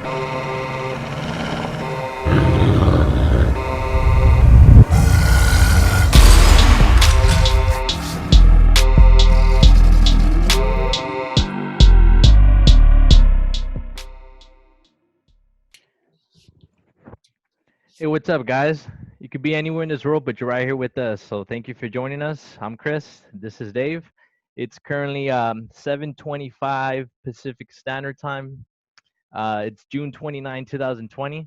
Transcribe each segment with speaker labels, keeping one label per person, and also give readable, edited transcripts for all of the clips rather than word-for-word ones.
Speaker 1: Hey, what's up, guys? You could be anywhere in this world, but you're right here with us. So thank you for joining us. I'm Chris. This is Dave. It's currently 7:25 Pacific Standard Time. It's June 29, 2020,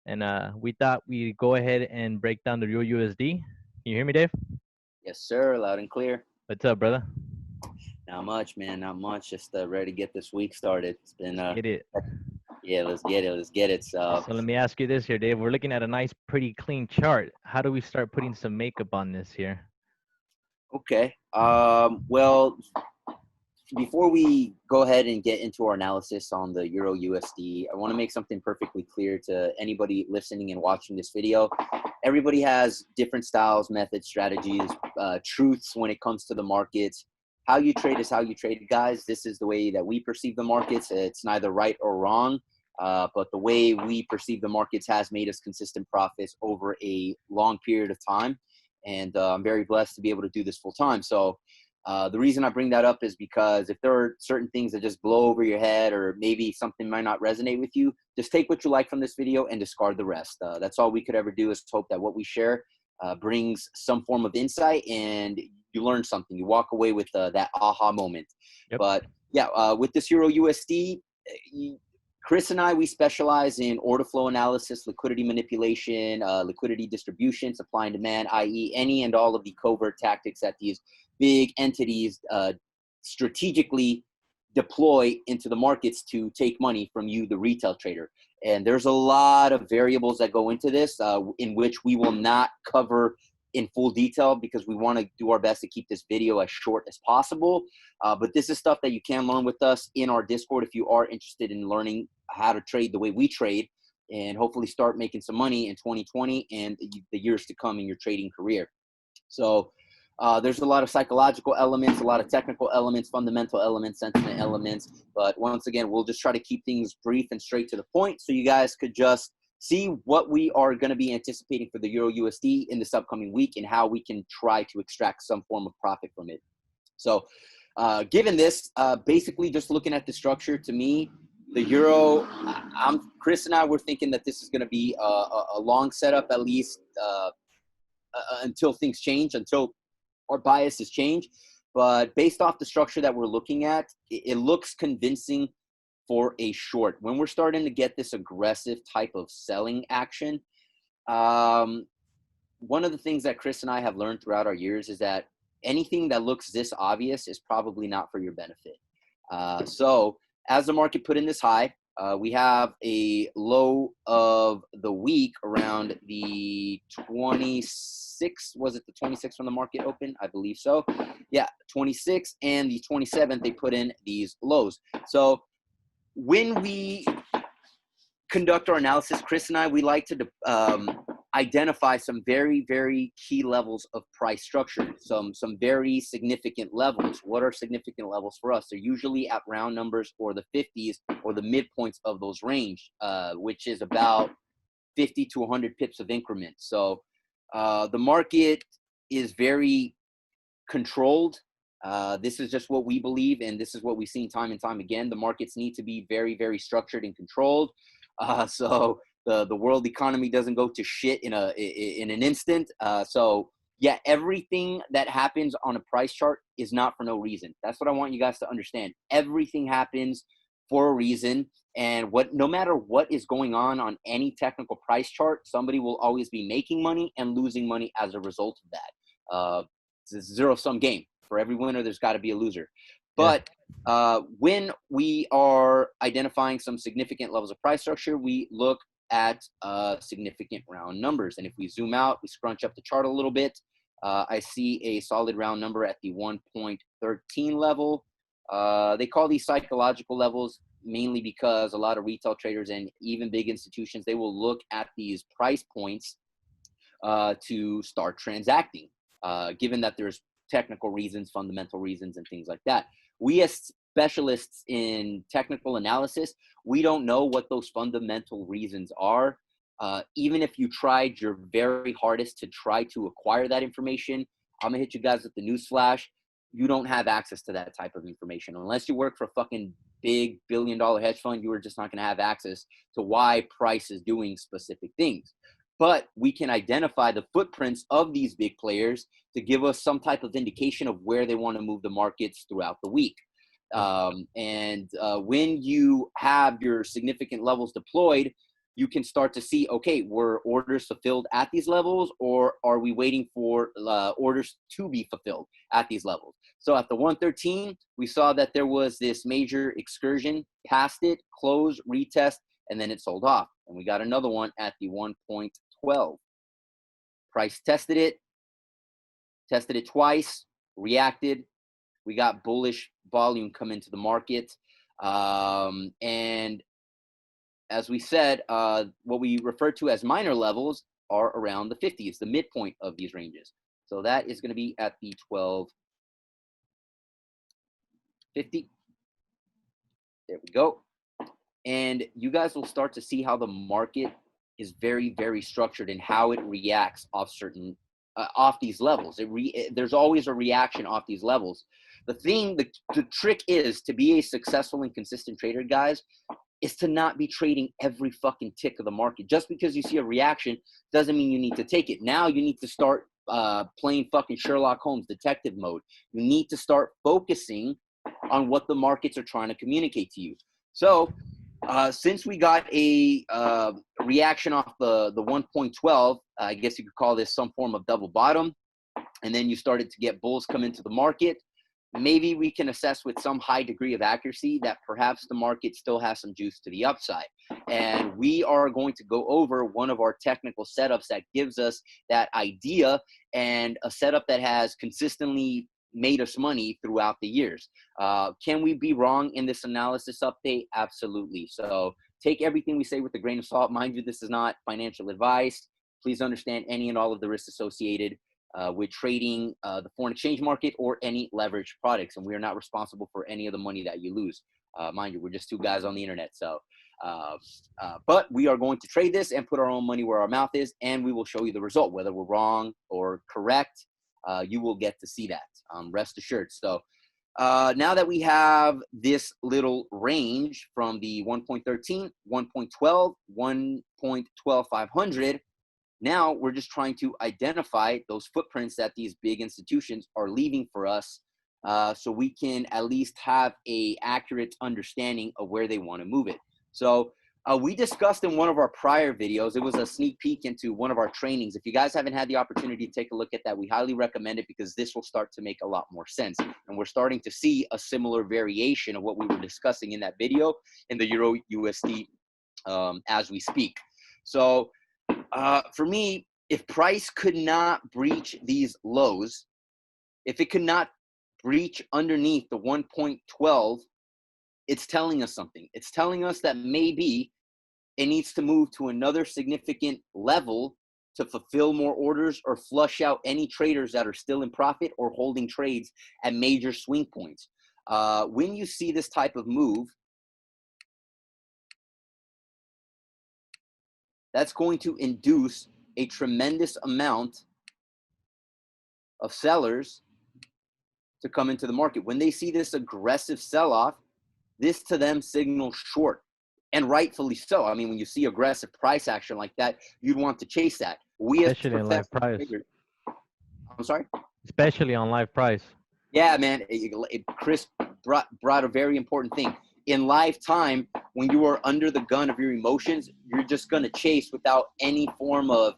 Speaker 1: and we thought we'd go ahead and break down the real USD. Can you hear me, Dave?
Speaker 2: Yes, sir. Loud and clear.
Speaker 1: What's up, brother?
Speaker 2: Not much, man. Not much. Just ready to get this week started. It's been
Speaker 1: Let's get it.
Speaker 2: yeah. Let's get it. Let's get it. So
Speaker 1: So let me ask you this here, Dave. We're looking at a nice, pretty clean chart. How do we start putting some makeup on this here?
Speaker 2: okay. Well, before we go ahead and get into our analysis on the Euro USD, I want to make something perfectly clear to anybody listening and watching this video. Everybody has different styles, methods, strategies, truths when it comes to the markets. How you trade is how you trade, guys. This is the way that we perceive the markets. It's neither right or wrong, but the way we perceive the markets has made us consistent profits over a long period of time. And I'm very blessed to be able to do this full time. So the reason I bring that up is because if there are certain things that just blow over your head or maybe something might not resonate with you, just take what you like from this video and discard the rest. That's all we could ever do, is hope that what we share brings some form of insight and you learn something. You walk away with that aha moment.
Speaker 1: Yep.
Speaker 2: But yeah, with this Euro USD, Chris and I, we specialize in order flow analysis, liquidity manipulation, liquidity distribution, supply and demand, i.e. any and all of the covert tactics that these big entities strategically deploy into the markets to take money from you, the retail trader. And there's a lot of variables that go into this, in which we will not cover in full detail because we want to do our best to keep this video as short as possible. But this is stuff that you can learn with us in our Discord if you are interested in learning how to trade the way we trade and hopefully start making some money in 2020 and the years to come in your trading career. So there's a lot of psychological elements, a lot of technical elements, fundamental elements, sentiment elements. But once again, we'll just try to keep things brief and straight to the point so you guys could just see what we are going to be anticipating for the Euro USD in this upcoming week and how we can try to extract some form of profit from it. So given this, basically just looking at the structure, to me, the Euro, Chris and I were thinking that this is going to be a long setup, at least until things change, until our biases change. But based off the structure that we're looking at, it looks convincing for a short. When we're starting to get this aggressive type of selling action, one of the things that Chris and I have learned throughout our years is that anything that looks this obvious is probably not for your benefit. So as the market put in this high, we have a low of the week around the 26th. Was it the 26th when the market opened? I believe so. Yeah, 26th and the 27th, they put in these lows. So when we conduct our analysis, Chris and I, we like to identify some very, very key levels of price structure, some very significant levels. What are significant levels for us? They're usually at round numbers or the 50s or the midpoints of those range, which is about 50 to 100 pips of increment. So the market is very controlled. This is just what we believe, and this is what we've seen time and time again. The markets need to be very, very structured and controlled. So the world economy doesn't go to shit in an instant. So yeah, everything that happens on a price chart is not for no reason. That's what I want you guys to understand. Everything happens for a reason, and no matter what is going on any technical price chart, somebody will always be making money and losing money as a result of that. It's a zero-sum game. For every winner, there's got to be a loser. But when we are identifying some significant levels of price structure, we look at significant round numbers. And if we zoom out, we scrunch up the chart a little bit, I see a solid round number at the 1.13 level. They call these psychological levels mainly because a lot of retail traders and even big institutions, they will look at these price points to start transacting. Given that there's technical reasons, fundamental reasons, and things like that. We as specialists in technical analysis, we don't know what those fundamental reasons are. Even if you tried your very hardest to try to acquire that information, I'm gonna hit you guys with the news flash. You don't have access to that type of information unless you work for a fucking big billion-dollar hedge fund. You are just not gonna have access to why price is doing specific things. But we can identify the footprints of these big players to give us some type of indication of where they want to move the markets throughout the week. When you have your significant levels deployed, you can start to see, okay, were orders fulfilled at these levels, or are we waiting for orders to be fulfilled at these levels? So at the 113, we saw that there was this major excursion past it, close, retest, and then it sold off. And we got another one at the 1.12. Price tested it twice, reacted. We got bullish volume come into the market. And as we said, what we refer to as minor levels are around the 50s, the midpoint of these ranges. So that is going to be at the 1250. There we go. And you guys will start to see how the market is very, very structured and how it reacts off certain off these levels. There's always a reaction off these levels. The trick is to be a successful and consistent trader, guys, is to not be trading every fucking tick of the market. Just because you see a reaction doesn't mean you need to take it. Now you need to start playing fucking Sherlock Holmes detective mode. You need to start focusing on what the markets are trying to communicate to you. So since we got a reaction off the 1.12, I guess you could call this some form of double bottom, and then you started to get bulls come into the market, maybe we can assess with some high degree of accuracy that perhaps the market still has some juice to the upside. And we are going to go over one of our technical setups that gives us that idea, and a setup that has consistently made us money throughout the years. Can we be wrong in this analysis update? Absolutely. So take everything we say with a grain of salt. Mind you, this is not financial advice. Please understand any and all of the risks associated with trading the foreign exchange market or any leveraged products. And we are not responsible for any of the money that you lose. Mind you, we're just two guys on the internet. So, but we are going to trade this and put our own money where our mouth is, and we will show you the result, whether we're wrong or correct. You will get to see that. Rest assured. So now that we have this little range from the 1.13, 1.12, 1.12500, now we're just trying to identify those footprints that these big institutions are leaving for us, so we can at least have a accurate understanding of where they want to move it. So we discussed in one of our prior videos, it was a sneak peek into one of our trainings. If you guys haven't had the opportunity to take a look at that, we highly recommend it, because this will start to make a lot more sense. And we're starting to see a similar variation of what we were discussing in that video in the Euro USD as we speak. So for me, if price could not breach these lows, if it could not breach underneath the 1.12, it's telling us something. It's telling us that maybe it needs to move to another significant level to fulfill more orders or flush out any traders that are still in profit or holding trades at major swing points. When you see this type of move, that's going to induce a tremendous amount of sellers to come into the market. When they see this aggressive sell-off, this to them signals short, and rightfully so. I mean, when you see aggressive price action like that, you'd want to chase that. We as
Speaker 1: Especially in live price.
Speaker 2: I'm sorry?
Speaker 1: Especially on live price.
Speaker 2: Yeah, man. Chris brought a very important thing. In lifetime, when you are under the gun of your emotions, you're just going to chase without any form of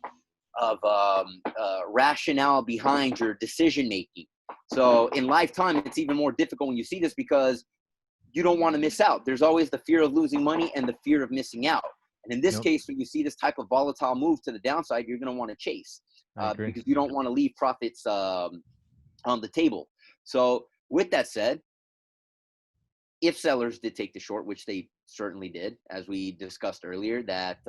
Speaker 2: rationale behind your decision making. So in lifetime, it's even more difficult when you see this, because you don't want to miss out. There's always the fear of losing money and the fear of missing out. And in this case, when you see this type of volatile move to the downside, you're going to want to chase because you don't want to leave profits on the table. So with that said, if sellers did take the short, which they certainly did, as we discussed earlier, that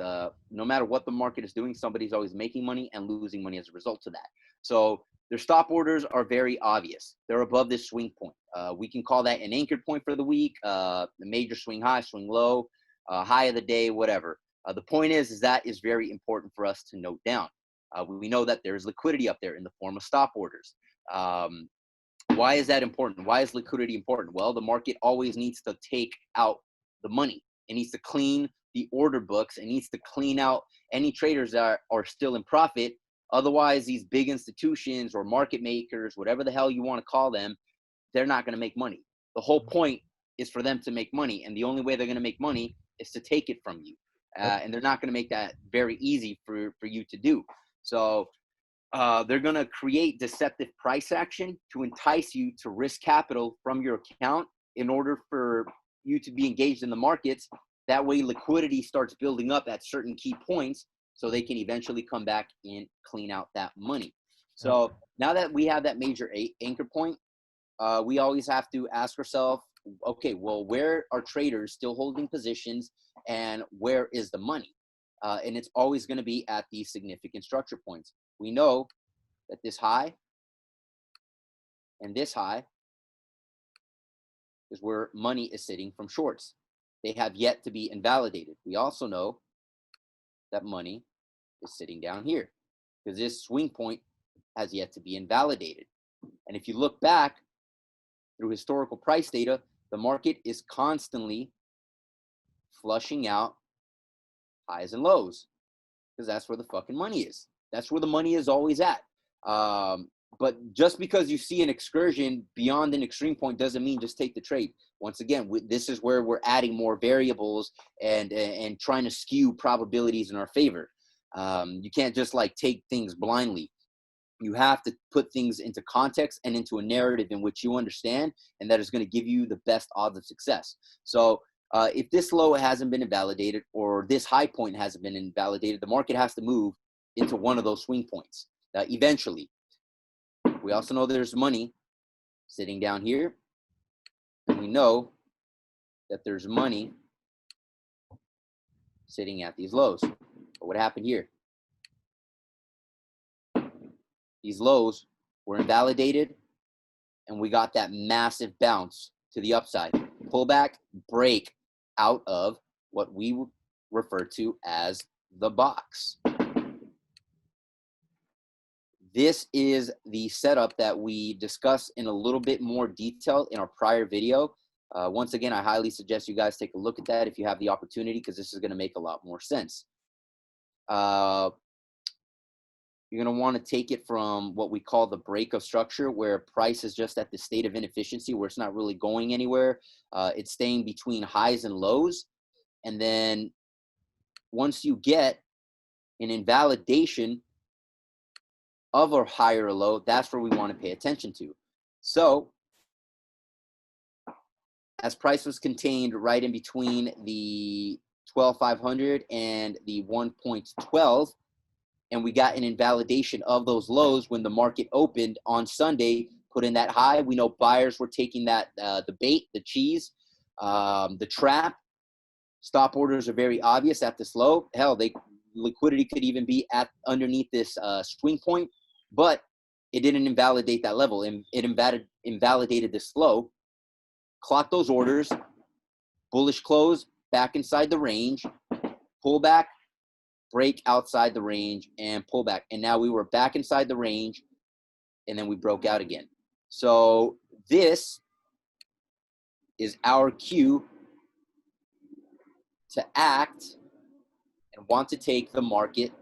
Speaker 2: no matter what the market is doing, somebody's always making money and losing money as a result of that. So Their stop orders are very obvious. They're above this swing point. We can call that an anchored point for the week, the major swing high, swing low, high of the day, whatever. The point is that is very important for us to note down. We know that there's liquidity up there in the form of stop orders. Why is that important? Why is liquidity important? Well, the market always needs to take out the money. It needs to clean the order books. It needs to clean out any traders that are still in profit. Otherwise, these big institutions or market makers, whatever the hell you want to call them, they're not going to make money. The whole point is for them to make money. And the only way they're going to make money is to take it from you. And they're not going to make that very easy for you to do. So they're going to create deceptive price action to entice you to risk capital from your account in order for you to be engaged in the markets. That way liquidity starts building up at certain key points so they can eventually come back and clean out that money. So now that we have that major anchor point, we always have to ask ourselves, okay, well, where are traders still holding positions and where is the money? And it's always going to be at these significant structure points. We know that this high and this high is where money is sitting from shorts. They have yet to be invalidated. We also know that money is sitting down here because this swing point has yet to be invalidated. And if you look back through historical price data, the market is constantly flushing out highs and lows because that's where the fucking money is. That's where the money is always at. But just because you see an excursion beyond an extreme point doesn't mean just take the trade. Once again, this is where we're adding more variables and trying to skew probabilities in our favor. You can't just like take things blindly. You have to put things into context and into a narrative in which you understand, and that is going to give you the best odds of success. So if this low hasn't been invalidated or this high point hasn't been invalidated, the market has to move into one of those swing points eventually. We also know there's money sitting down here, and we know that there's money sitting at these lows. But what happened here? These lows were invalidated, and we got that massive bounce to the upside. Pullback, break out of what we refer to as the box. This is the setup that we discussed in a little bit more detail in our prior video. Once again, I highly suggest you guys take a look at that if you have the opportunity, because this is going to make a lot more sense. You're going to want to take it from what we call the break of structure, where price is just at the state of inefficiency, where it's not really going anywhere. It's staying between highs and lows. And then once you get an invalidation of a higher or low, that's where we want to pay attention to. So as price was contained right in between the 12,500 and the 1.12, and we got an invalidation of those lows when the market opened on Sunday, put in that high. We know buyers were taking that, the bait, the cheese, the trap. Stop orders are very obvious at this low. Hell, liquidity could even be at underneath this swing point, but it didn't invalidate that level. And it invalidated this low. Clock those orders, bullish close, back inside the range, pull back, break outside the range, and pull back. And now we were back inside the range, and then we broke out again. So this is our cue to act and want to take the market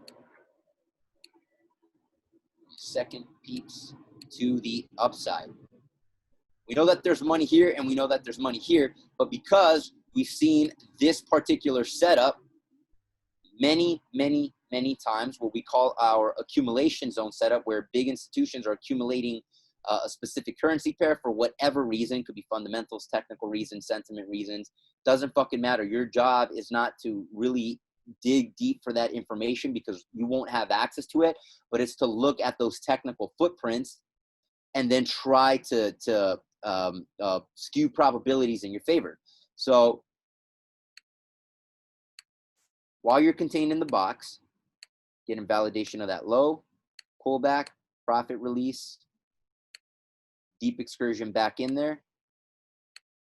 Speaker 2: second peeps to the upside. We know that there's money here and we know that there's money here, but because we've seen this particular setup many times, what we call our accumulation zone setup, where big institutions are accumulating a specific currency pair for whatever reason, could be fundamentals, technical reasons, sentiment reasons, doesn't fucking matter. Your job is not to really dig deep for that information because you won't have access to it, but it's to look at those technical footprints and then try to skew probabilities in your favor. So while you're contained in the box, get invalidation of that low, pull back, profit release, deep excursion back in there.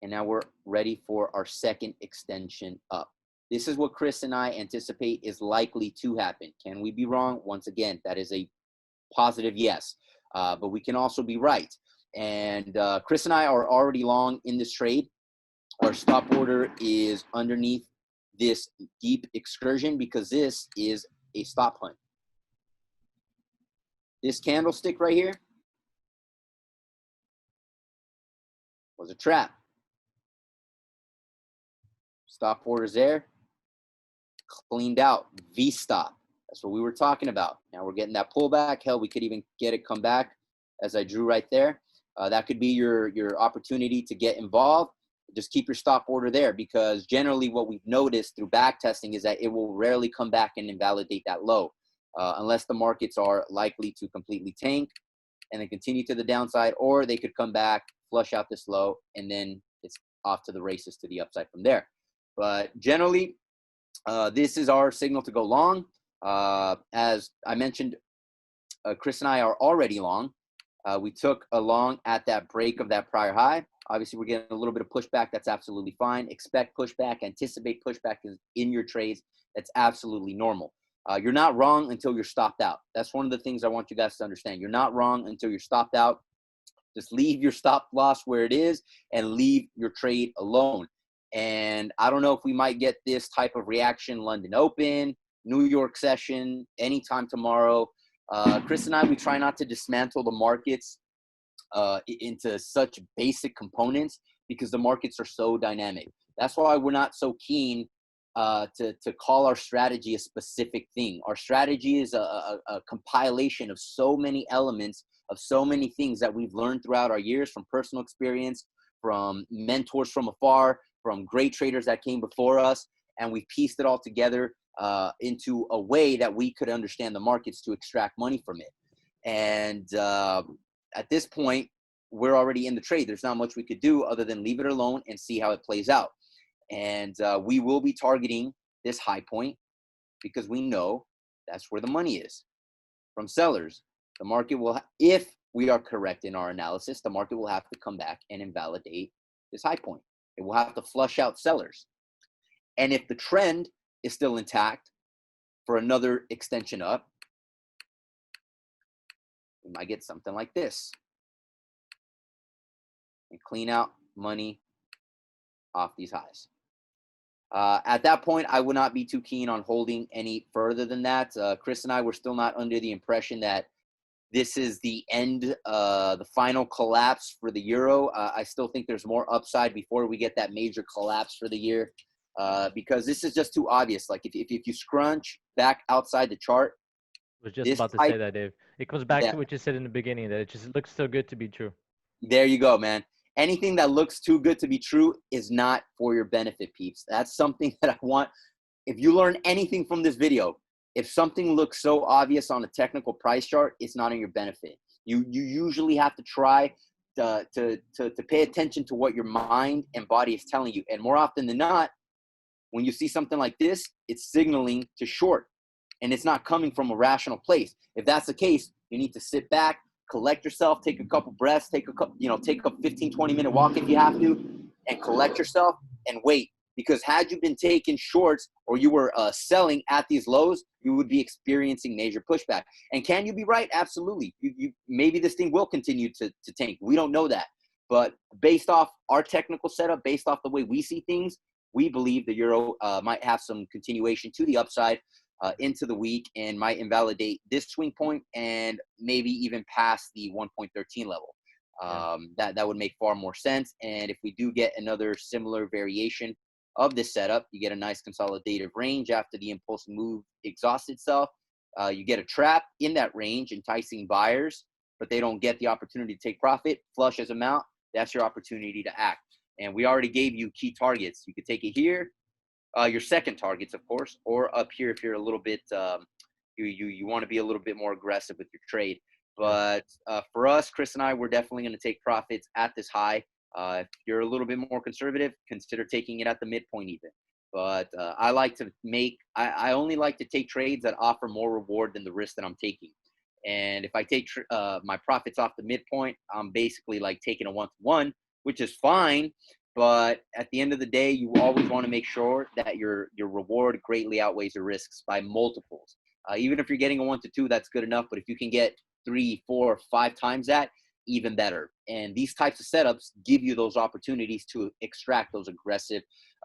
Speaker 2: And now we're ready for our second extension up. This is what Cris and I anticipate is likely to happen. Can we be wrong? Once again, that is a positive yes, but we can also be right. And Cris and I are already long in this trade. Our stop order is underneath this deep excursion because this is a stop hunt. This candlestick right here was a trap. Stop orders there, cleaned out, V-stop. That's what we were talking about. Now we're getting that pullback. Hell, we could even get it come back as I drew right there. That could be your opportunity to get involved. Just keep your stop order there because generally what we've noticed through back testing is that it will rarely come back and invalidate that low unless the markets are likely to completely tank and then continue to the downside, or they could come back, flush out this low, and then it's off to the races to the upside from there. But generally, this is our signal to go long. As I mentioned, Cris and I are already long. We took a long at that break of that prior high. Obviously, we're getting a little bit of pushback. That's absolutely fine. Expect pushback. Anticipate pushback in your trades. That's absolutely normal. You're not wrong until you're stopped out. That's one of the things I want you guys to understand. You're not wrong until you're stopped out. Just leave your stop loss where it is and leave your trade alone. And I don't know if we might get this type of reaction London Open, New York session, anytime tomorrow. Cris and I, we try not to dismantle the markets into such basic components because the markets are so dynamic. That's why we're not so keen to call our strategy a specific thing. Our strategy is a compilation of so many elements, of so many things that we've learned throughout our years from personal experience, from mentors from afar, from great traders that came before us, and we've pieced it all together into a way that we could understand the markets to extract money from it. And at this point, we're already in the trade. There's not much we could do other than leave it alone and see how it plays out. And we will be targeting this high point because we know that's where the money is from sellers. The market will, if we are correct in our analysis, the market will have to come back and invalidate this high point. It will have to flush out sellers. And if the trend is still intact for another extension up, we might get something like this and clean out money off these highs. At that point, I would not be too keen on holding any further than that. Cris and I were still not under the impression that this is the end, the final collapse for the euro. I still think there's more upside before we get that major collapse for the year because this is just too obvious. Like if you scrunch back outside the chart,
Speaker 1: I was just about to say that, Dave. It comes back to what you said in the beginning, that it just looks so good to be true.
Speaker 2: There you go, man. Anything that looks too good to be true is not for your benefit, peeps. That's something that I want. If you learn anything from this video, if something looks so obvious on a technical price chart, it's not in your benefit. You usually have to try to pay attention to what your mind and body is telling you. And more often than not, when you see something like this, it's signaling to short. And it's not coming from a rational place. If that's the case, you need to sit back, collect yourself, take a couple breaths, take a 15, 20-minute walk if you have to, and collect yourself and wait. Because had you been taking shorts or you were selling at these lows, you would be experiencing major pushback. And can you be right? Absolutely. Maybe this thing will continue to tank. We don't know that. But based off our technical setup, based off the way we see things, we believe the euro might have some continuation to the upside into the week and might invalidate this swing point and maybe even past the 1.13 level. That would make far more sense. And if we do get another similar variation of this setup, you get a nice consolidative range after the impulse move exhausts itself. You get a trap in that range, enticing buyers, but they don't get the opportunity to take profit, flushes them out. That's your opportunity to act. And we already gave you key targets. You could take it here, your second targets, of course, or up here if you're a little bit, you want to be a little bit more aggressive with your trade. But for us, Cris and I, we're definitely going to take profits at this high. If you're a little bit more conservative, consider taking it at the midpoint even. But I like to I only like to take trades that offer more reward than the risk that I'm taking. And if I take my profits off the midpoint, I'm basically like taking a 1-to-1, which is fine. But at the end of the day, you always want to make sure that your reward greatly outweighs your risks by multiples. Even if you're getting a 1-to-2, that's good enough. But if you can get 3, 4, 5 times that, even better. And these types of setups give you those opportunities to extract those aggressive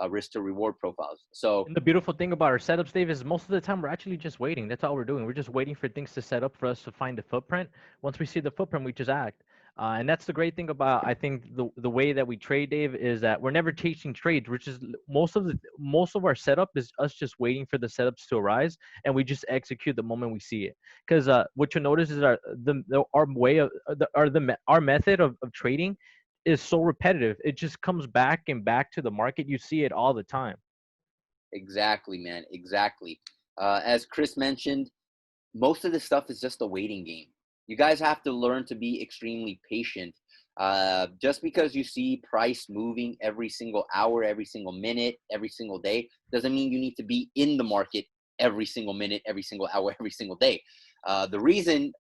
Speaker 2: risk to reward profiles. So
Speaker 1: And the beautiful thing about our setups, Dave, is most of the time we're actually just waiting. That's all we're doing. We're just waiting for things to set up for us to find the footprint. Once we see the footprint, we just act. And that's the great thing about, I think, the way that we trade, Dave, is that we're never chasing trades. Which is most of our setup is us just waiting for the setups to arise, and we just execute the moment we see it. Because what you'll notice is our way of our method of trading is so repetitive. It just comes back and back to the market. You see it all the time.
Speaker 2: exactly, man, exactly. As Chris mentioned, most of this stuff is just a waiting game. You guys have to learn to be extremely patient. Just because you see price moving every single hour, every single minute, every single day, doesn't mean you need to be in the market every single minute, every single hour, every single day. The reason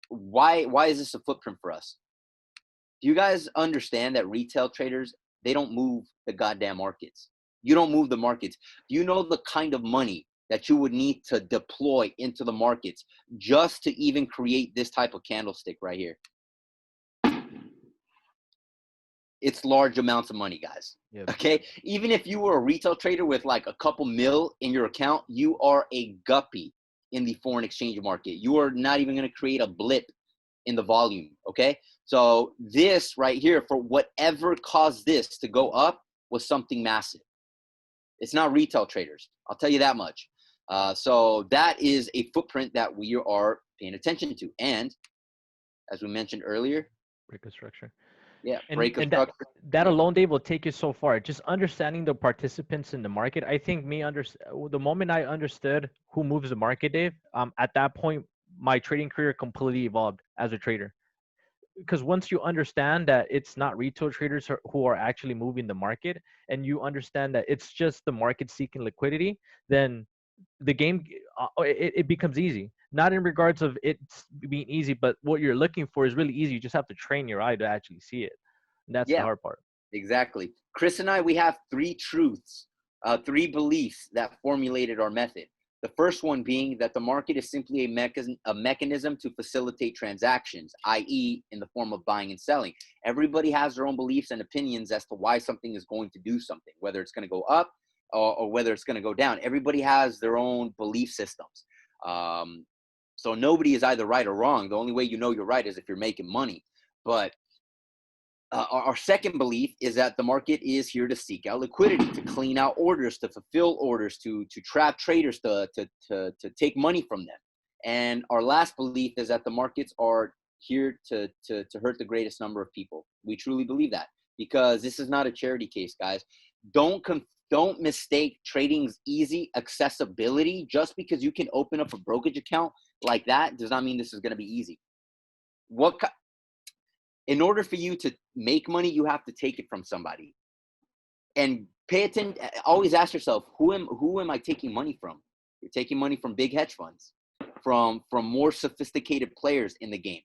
Speaker 2: why is this a footprint for us? Do you guys understand that retail traders, they don't move the goddamn markets? You don't move the markets. Do you know the kind of money that you would need to deploy into the markets just to even create this type of candlestick right here? It's large amounts of money, guys.
Speaker 1: Yep.
Speaker 2: Okay. Even if you were a retail trader with like a couple mil in your account, you are a guppy in the foreign exchange market. You are not even going to create a blip in the volume. Okay. So this right here, for whatever caused this to go up, was something massive. It's not retail traders. I'll tell you that much. So that is a footprint that we are paying attention to. And as we mentioned earlier,
Speaker 1: Break a structure.
Speaker 2: yeah,
Speaker 1: and
Speaker 2: break of
Speaker 1: and that
Speaker 2: structure.
Speaker 1: that
Speaker 2: Yeah.
Speaker 1: alone, Dave, will take you so far. Just understanding the participants in the market. I think the moment I understood who moves the market, Dave, at that point my trading career completely evolved as a trader. Because once you understand that it's not retail traders who are actually moving the market, and you understand that it's just the market seeking liquidity, then the game, it becomes easy. Not in regards of it's being easy, but what you're looking for is really easy. You just have to train your eye to actually see it. And that's the
Speaker 2: Yeah,
Speaker 1: hard part.
Speaker 2: exactly. Chris and I, we have 3 truths, 3 beliefs that formulated our method. The first one being that the market is simply a mechanism to facilitate transactions, i.e., in the form of buying and selling. Everybody has their own beliefs and opinions as to why something is going to do something, whether it's going to go up or whether it's going to go down. Everybody has their own belief systems. Um, so nobody is either right or wrong. The only way you know you're right is if you're making money. But our second belief is that the market is here to seek out liquidity, to clean out orders, to fulfill orders, to trap traders, to take money from them. And our last belief is that the markets are here to hurt the greatest number of people. We truly believe that, because this is not a charity case, guys. Don't mistake trading's easy accessibility. Just because you can open up a brokerage account like that does not mean this is going to be easy. In order for you to make money, you have to take it from somebody. And pay attention. Always ask yourself, who am I taking money from? You're taking money from big hedge funds, from more sophisticated players in the game,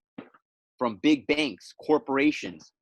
Speaker 2: from big banks, corporations.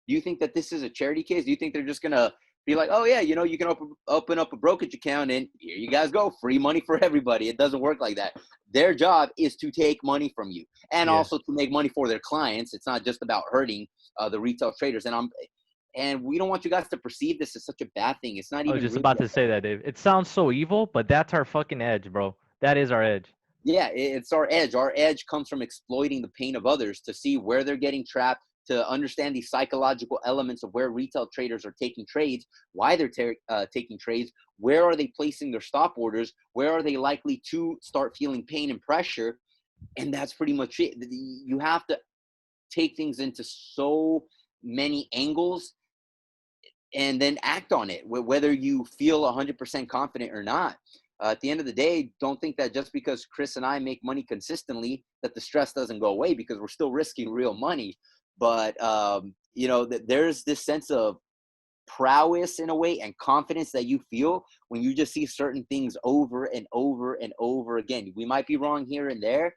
Speaker 2: Do you think that this is a charity case? Do you think they're just gonna be like, oh yeah, you can open up a brokerage account and here you guys go, free money for everybody? It doesn't work like that. Their job is to take money from you, and
Speaker 1: Yeah.
Speaker 2: also to make money for their clients. It's not just about hurting the retail traders. And we don't want you guys to perceive this as such a bad thing. It's not
Speaker 1: I was
Speaker 2: even
Speaker 1: just
Speaker 2: really.
Speaker 1: about to say that, Dave. It sounds so evil, but that's our fucking edge, bro. That is our edge.
Speaker 2: Yeah, it's our edge. Our edge comes from exploiting the pain of others, to see where they're getting trapped, to understand the psychological elements of where retail traders are taking trades, why they're taking trades, where are they placing their stop orders, where are they likely to start feeling pain and pressure. And that's pretty much it. You have to take things into so many angles and then act on it, whether you feel 100% confident or not. At the end of the day, don't think that just because Chris and I make money consistently that the stress doesn't go away, because we're still risking real money. But there's this sense of prowess in a way, and confidence that you feel when you just see certain things over and over and over again. We might be wrong here and there,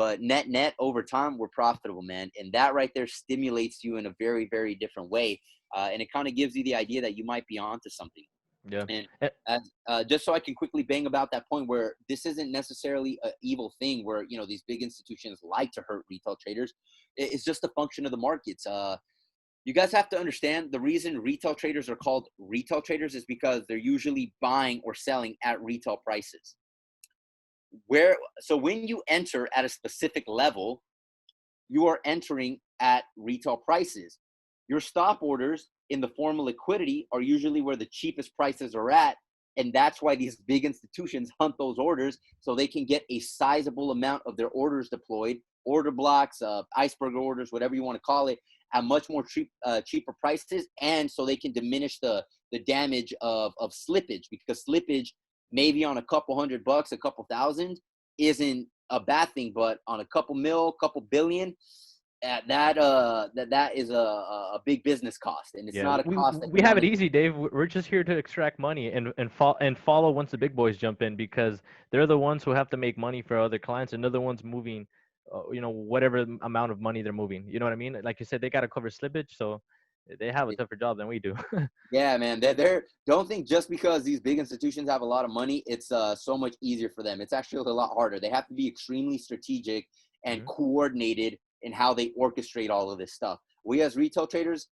Speaker 2: but net over time, we're profitable, man. And that right there stimulates you in a very, very different way. And it kind of gives you the idea that you might be onto something.
Speaker 1: Yeah.
Speaker 2: And
Speaker 1: Eh,
Speaker 2: just so I can quickly bang about that point, where this isn't necessarily an evil thing, where these big institutions like to hurt retail traders. It's just a function of the markets. You guys have to understand, the reason retail traders are called retail traders is because they're usually buying or selling at retail prices. So when you enter at a specific level, you are entering at retail prices. Your stop orders in the form of liquidity are usually where the cheapest prices are at. And that's why these big institutions hunt those orders, so they can get a sizable amount of their orders deployed, order blocks, iceberg orders, whatever you want to call it, at much more cheaper prices. And so they can diminish the damage of slippage, because slippage, maybe on a couple $100, a couple thousand, isn't a bad thing, but on a couple mil, couple billion, that is a big business cost, and it's
Speaker 1: Yeah,
Speaker 2: not a cost that
Speaker 1: we
Speaker 2: you
Speaker 1: have
Speaker 2: want
Speaker 1: it
Speaker 2: to.
Speaker 1: easy, Dave. We're just here to extract money and follow once the big boys jump in, because they're the ones who have to make money for other clients, and they're the ones moving, whatever amount of money they're moving. You know what I mean? Like you said, they got to cover slippage, so they have a tougher job than we do.
Speaker 2: Yeah, man. They're don't think just because these big institutions have a lot of money, it's so much easier for them. It's actually a lot harder. They have to be extremely strategic and
Speaker 1: Hmm.
Speaker 2: coordinated in how they orchestrate all of this stuff. We as retail traders,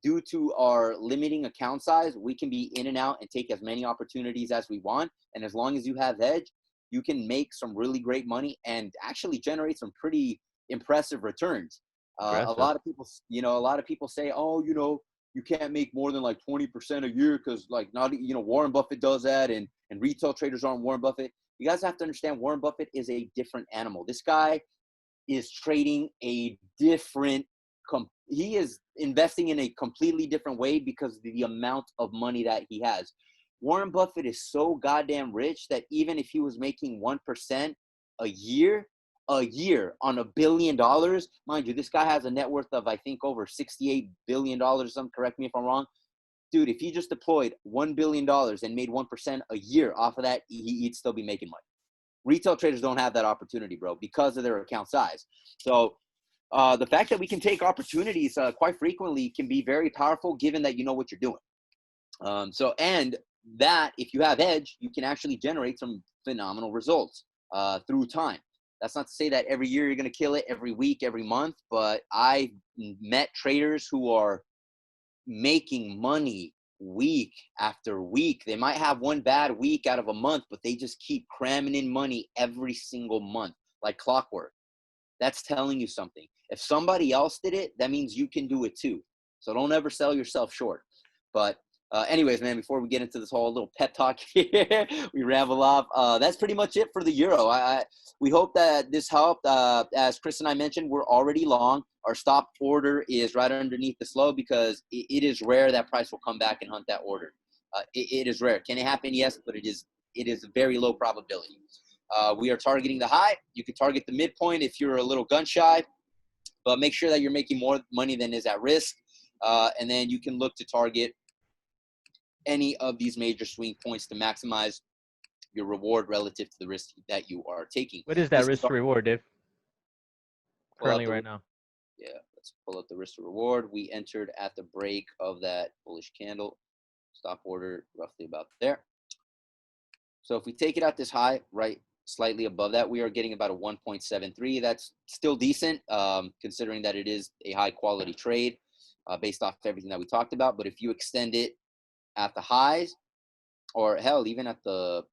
Speaker 2: due to our limiting account size, we can be in and out and take as many opportunities as we want. And as long as you have edge, you can make some really great money and actually generate some pretty impressive returns. A
Speaker 1: Aggressive.
Speaker 2: lot of people, say, oh, you can't make more than like 20% a year because, like, not, Warren Buffett does that, and retail traders aren't Warren Buffett. You guys have to understand, Warren Buffett is a different animal. This guy is trading a different he is investing in a completely different way because of the amount of money that he has. Warren Buffett is so goddamn rich that even if he was making 1% a year on $1 billion, mind you, this guy has a net worth of, I think, over $68 billion. Some correct me if I'm wrong. Dude, if he just deployed $1 billion and made 1% a year off of that, he'd still be making money. Retail traders don't have that opportunity, bro, because of their account size. So the fact that we can take opportunities quite frequently can be very powerful, given that you know what you're doing. And that if you have edge, you can actually generate some phenomenal results through time. That's not to say that every year you're going to kill it, every week, every month, but I met traders who are making money week after week. They might have one bad week out of a month, but they just keep cramming in money every single month like clockwork. That's telling you something. If somebody else did it, that means you can do it too. So don't ever sell yourself short. But anyways, man, before we get into this whole little pep talk here, we ramble off. That's pretty much it for the euro. We hope that this helped. As Cris and I mentioned, we're already long. Our stop order is right underneath the slow, because it is rare that price will come back and hunt that order. It is rare. Can it happen? Yes, but it is a very low probability. We are targeting the high. You can target the midpoint if you're a little gun shy, but make sure that you're making more money than is at risk. And then you can look to target any of these major swing points to maximize your reward relative to the risk that you are taking.
Speaker 1: What is that
Speaker 2: This is
Speaker 1: risk to reward, Dave?
Speaker 2: pull out
Speaker 1: Currently,
Speaker 2: the
Speaker 1: right now.
Speaker 2: yeah. Let's pull up the risk to reward. We entered at the break of that bullish candle. Stop order roughly about there. So if we take it out this high, right, slightly above that, we are getting about a 1.73. That's still decent, considering that it is a high quality trade based off everything that we talked about. But if you extend it at the highs, or hell, even at the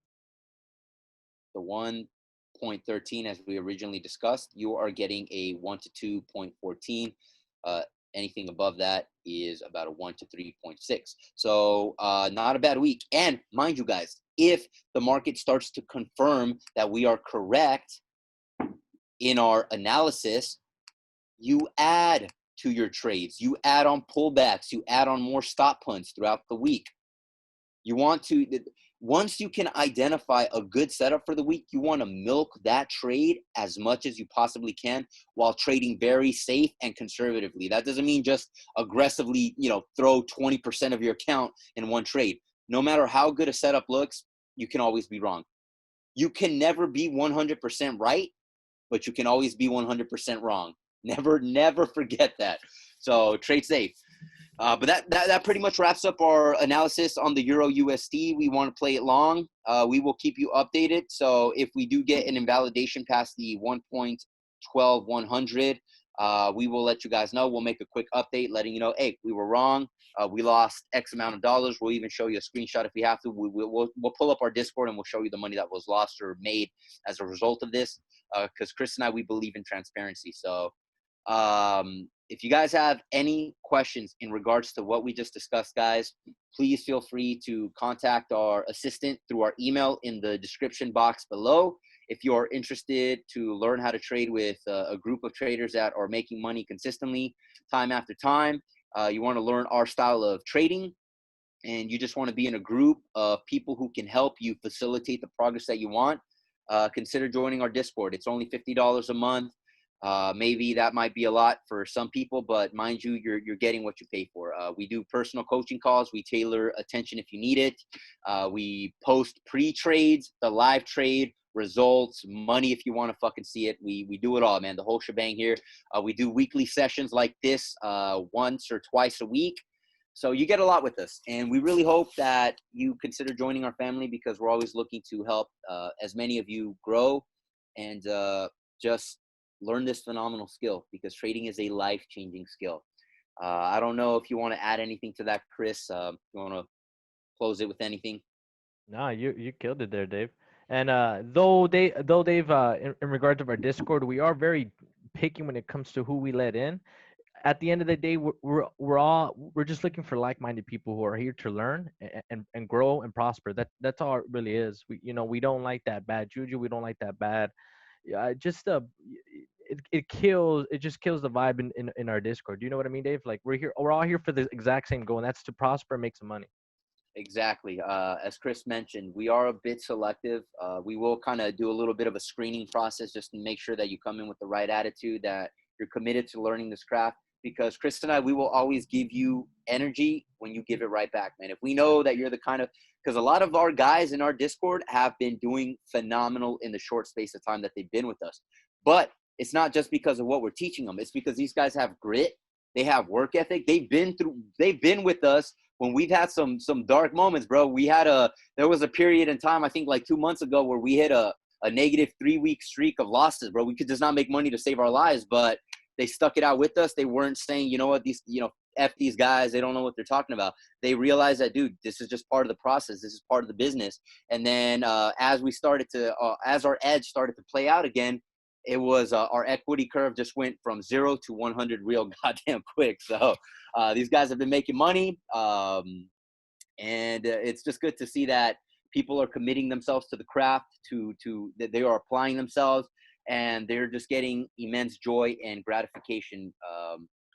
Speaker 2: 1.13 as we originally discussed, you are getting a 1 to 2.14. Anything above that is about a 1 to 3.6. So not a bad week. And mind you guys, if the market starts to confirm that we are correct in our analysis, you add to your trades. You add on pullbacks. You add on more stop punts throughout the week. You want to, once you can identify a good setup for the week, you want to milk that trade as much as you possibly can while trading very safe and conservatively. That doesn't mean just aggressively, throw 20% of your account in one trade. No matter how good a setup looks, you can always be wrong. You can never be 100% right, but you can always be 100% wrong. Never forget that. So trade safe. But that pretty much wraps up our analysis on the Euro USD. We want to play it long. We will keep you updated. So if we do get an invalidation past the 1.12100, we will let you guys know. We'll make a quick update letting you know, hey, we were wrong. We lost X amount of dollars. We'll even show you a screenshot if we have to. We'll pull up our Discord and we'll show you the money that was lost or made as a result of this. Because Cris and I, we believe in transparency. So if you guys have any questions in regards to what we just discussed, guys, please feel free to contact our assistant through our email in the description box below. If you're interested to learn how to trade with a group of traders that are making money consistently time after time, you want to learn our style of trading, and you just want to be in a group of people who can help you facilitate the progress that you want, consider joining our Discord. It's only $50 a month. Maybe that might be a lot for some people, but mind you, you're getting what you pay for. We do personal coaching calls. We tailor attention if you need it. We post pre-trades, the live trade, results, money if you want to fucking see it. We do it all, man. The whole shebang here. We do weekly sessions like this once or twice a week. So you get a lot with us, and we really hope that you consider joining our family, because we're always looking to help as many of you grow and just learn this phenomenal skill, because trading is a life-changing skill. I don't know if you want to add anything to that, Cris. You want to close it with anything?
Speaker 1: No, you killed it there, Dave. And though Dave, in regards of our Discord, we are very picky when it comes to who we let in. At the end of the day, we're just looking for like-minded people who are here to learn and grow and prosper. That's all it really is. We don't like that bad juju. We don't like that bad. Just it just kills the vibe in our Discord. Do you know what I mean, Dave? Like we're all here for the exact same goal, and that's to prosper and make some money.
Speaker 2: Exactly. As Cris mentioned, we are a bit selective. We will kind of do a little bit of a screening process just to make sure that you come in with the right attitude, that you're committed to learning this craft. Because Cris and I, we will always give you energy when you give it right back, man. If we know that you're the kind of, because a lot of our guys in our Discord have been doing phenomenal in the short space of time that they've been with us. But it's not just because of what we're teaching them. It's because these guys have grit. They have work ethic. They've been with us when we've had some dark moments, bro. There was a period in time, I think like 2 months ago, where we hit a negative 3-week streak of losses, bro. We could just not make money to save our lives, but they stuck it out with us. They weren't saying, you know what, F these guys, they don't know what they're talking about. They realized that, dude, this is just part of the process. This is part of the business. And then as our edge started to play out again, it was our equity curve just went from 0 to 100 real goddamn quick. So these guys have been making money. And it's just good to see that people are committing themselves to the craft, that they are applying themselves, and they're just getting immense joy and gratification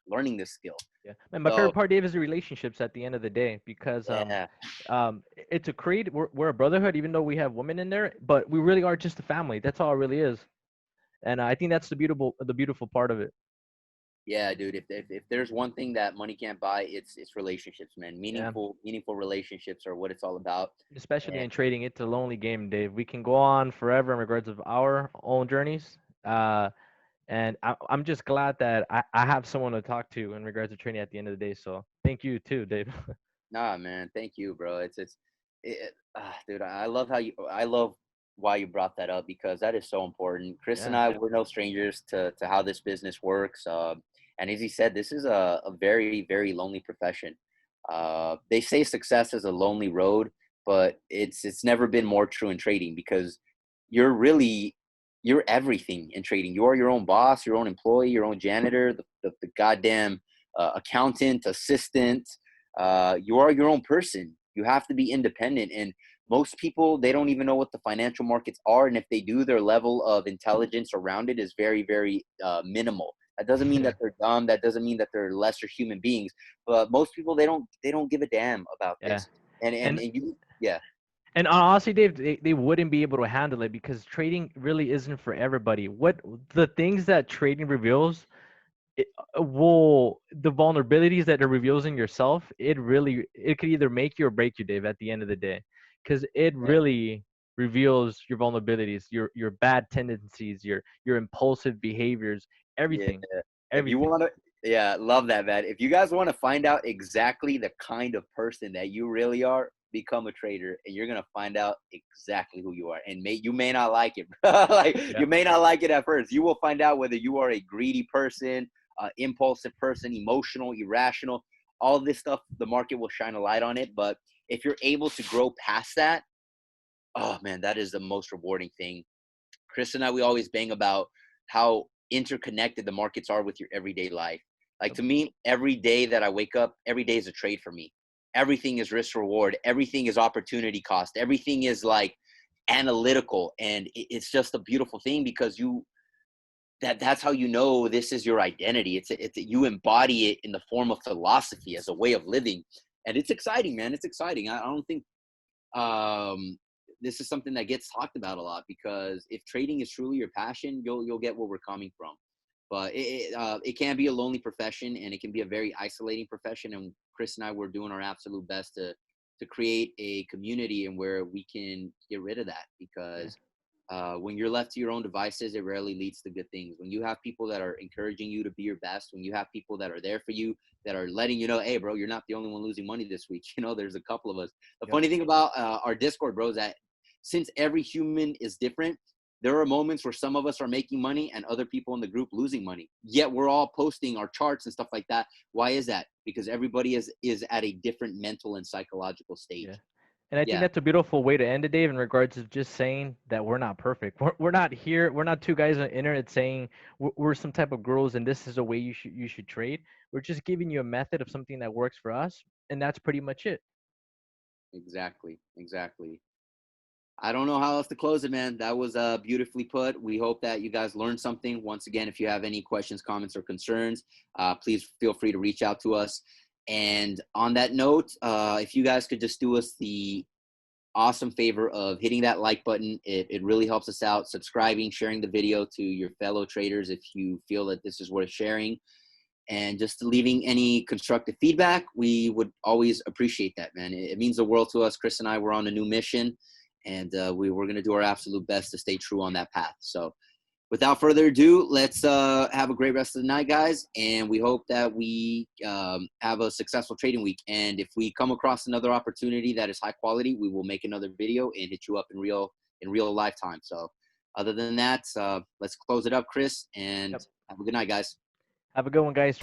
Speaker 2: learning this skill.
Speaker 1: Yeah, and my favorite part, Dave, is the relationships at the end of the day, because
Speaker 2: Yeah.
Speaker 1: it's a creed. We're a brotherhood, even though we have women in there, but we really are just a family. That's all it really is. And I think that's the beautiful part of it.
Speaker 2: Yeah, dude. If there's one thing that money can't buy, it's relationships, man.
Speaker 1: Yeah,
Speaker 2: Meaningful relationships are what it's all about.
Speaker 1: especially
Speaker 2: And
Speaker 1: in trading, it's a lonely game, Dave. We can go on forever in regards of our own journeys. And I'm just glad that I have someone to talk to in regards to trading at the end of the day. So thank you too, Dave.
Speaker 2: nah, man. Thank you, bro. Dude. I love why you brought that up, because that is so important. Cris and
Speaker 1: Yeah,
Speaker 2: I, we're no strangers to how this business works. And as he said, this is a very, very lonely profession. They say success is a lonely road, but it's never been more true in trading, because you're really you're everything in trading. You are your own boss, your own employee, your own janitor, the goddamn accountant, assistant. You are your own person. You have to be independent. And most people, they don't even know what the financial markets are. And if they do, their level of intelligence around it is very, very minimal. That doesn't mean
Speaker 1: yeah,
Speaker 2: that they're dumb. That doesn't mean that they're lesser human beings. But most people, they don't give a damn about
Speaker 1: yeah.
Speaker 2: this. And
Speaker 1: And
Speaker 2: you, yeah,
Speaker 1: And honestly, Dave, they wouldn't be able to handle it, because trading really isn't for everybody. What the things that trading reveals, the vulnerabilities that it reveals in yourself, it could either make you or break you, Dave, at the end of the day, because it
Speaker 2: yeah,
Speaker 1: really. reveals your vulnerabilities, your bad tendencies, your impulsive behaviors,
Speaker 2: Yeah.
Speaker 1: everything,
Speaker 2: If you
Speaker 1: everything.
Speaker 2: want to, yeah, love that, man. If you guys want to find out exactly the kind of person that you really are, become a trader, and you're gonna find out exactly who you are. And you may not like it, like
Speaker 1: Yeah.
Speaker 2: you may not like it at first. You will find out whether you are a greedy person, impulsive person, emotional, irrational. All this stuff, the market will shine a light on it. But if you're able to grow past that, oh man, that is the most rewarding thing. Chris and I, we always bang about how interconnected the markets are with your everyday life. Like
Speaker 1: Yep.
Speaker 2: to me, every day that I wake up, every day is a trade for me. Everything is risk reward. Everything is opportunity cost. Everything is like analytical, and it's just a beautiful thing because that's how you know this is your identity. It's you embody it in the form of philosophy as a way of living, and it's exciting, man. It's exciting. I don't think um, this is something that gets talked about a lot because if trading is truly your passion, you'll get where we're coming from. But it can be a lonely profession, and it can be a very isolating profession. And Chris and I were doing our absolute best to create a community and where we can get rid of that
Speaker 1: Yeah.
Speaker 2: because when you're left to your own devices, it rarely leads to good things. When you have people that are encouraging you to be your best, when you have people that are there for you, that are letting you know, hey, bro, you're not the only one losing money this week. You know, there's a couple of us. The
Speaker 1: Yep.
Speaker 2: funny thing about our Discord, bro, is that since every human is different, there are moments where some of us are making money and other people in the group losing money. Yet we're all posting our charts and stuff like that. Why is that? Because everybody is at a different mental and psychological
Speaker 1: Yeah.
Speaker 2: stage.
Speaker 1: And I think
Speaker 2: Yeah,
Speaker 1: that's a beautiful way to end it, Dave, in regards to just saying that we're not perfect. We're not here. We're not two guys on the internet saying we're some type of gurus and this is the way you should trade. We're just giving you a method of something that works for us, and that's pretty much it.
Speaker 2: exactly. Exactly. I don't know how else to close it, man. That was beautifully put. We hope that you guys learned something. Once again, if you have any questions, comments, or concerns, please feel free to reach out to us. And on that note, if you guys could just do us the awesome favor of hitting that like button, it really helps us out. Subscribing, sharing the video to your fellow traders if you feel that this is worth sharing, and just leaving any constructive feedback. We would always appreciate that, man. It means the world to us. Chris and I were on a new mission, and we're going to do our absolute best to stay true on that path. So without further ado, let's have a great rest of the night, guys. And we hope that we have a successful trading week. And if we come across another opportunity that is high quality, we will make another video and hit you up in real lifetime. So other than that, let's close it up, Chris, and
Speaker 1: Yep.
Speaker 2: have a good night, guys.
Speaker 1: Have a good one, guys.